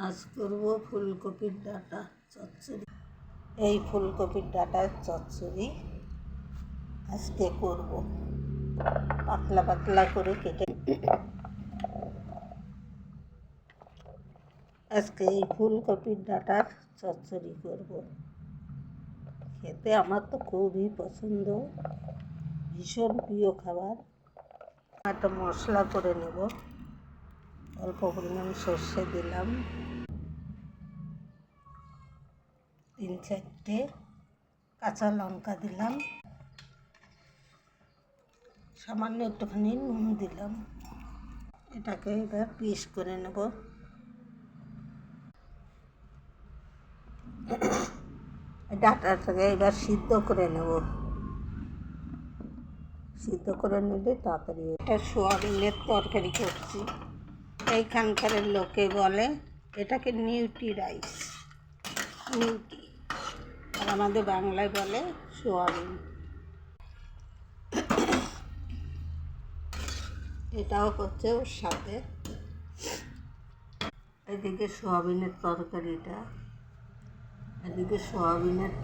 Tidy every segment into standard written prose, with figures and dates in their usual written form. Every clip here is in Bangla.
আজ করব ফুলকপির ডাঁটা চচ্চড়ি। এই ফুলকপির ডাঁটার চচ্চড়ি আজকে করব। পাতলা পাতলা করে কেটে আজকে এই ফুলকপির ডাঁটার চচ্চড়ি করব। খেতে আমার তো খুবই পছন্দ, ভীষণ প্রিয় খাবার। একটা মশলা করে নেব। অল্প পরিমাণ সর্ষে দিলাম, 3-4টে কাঁচা লঙ্কা দিলাম, সামান্য একটুখানি নুন দিলাম। এটাকে এবার পিস করে নেব। ডাঁটাটাকে এবার সিদ্ধ করে নেব। সিদ্ধ করে নিলে তাড়াতাড়ি। এটা সোয়াবিনের তরকারি করছি। এইখানকার লোকে বলে এটাকে নিউটি রাইস, নিউটি, আর আমাদের বাংলায় বলে সোয়াবিন। এটাও হচ্ছে ওর সাথে। এদিকে সোয়াবিনের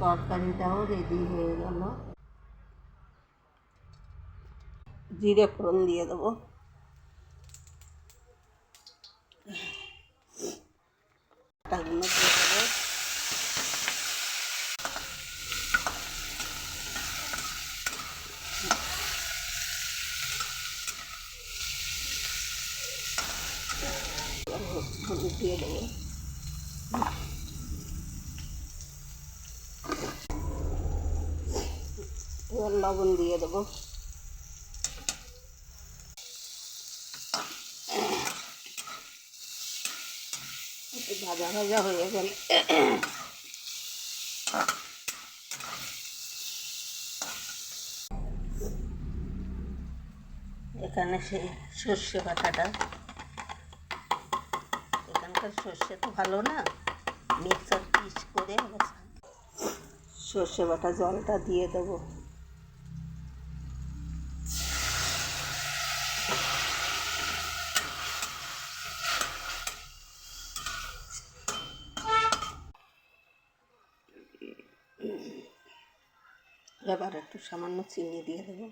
তরকারিটাও রেডি হয়ে গেল। জিরে ফোড়ন দিয়ে দেবো। ডাটাগুলো দিয়ে দেবো। হলুদ দিয়ে দেবো। এবার লবণ দিয়ে দেবো। একটু ভাজা ভাজা হয়ে গেলে এখানে সেই সর্ষে বাটাটা, এখানকার সর্ষে তো ভালো না, মিক্সার পিস করে সর্ষে বাটা জলটা দিয়ে দেবো। এবার একটু সামান্য চিনি দিয়ে দেবো।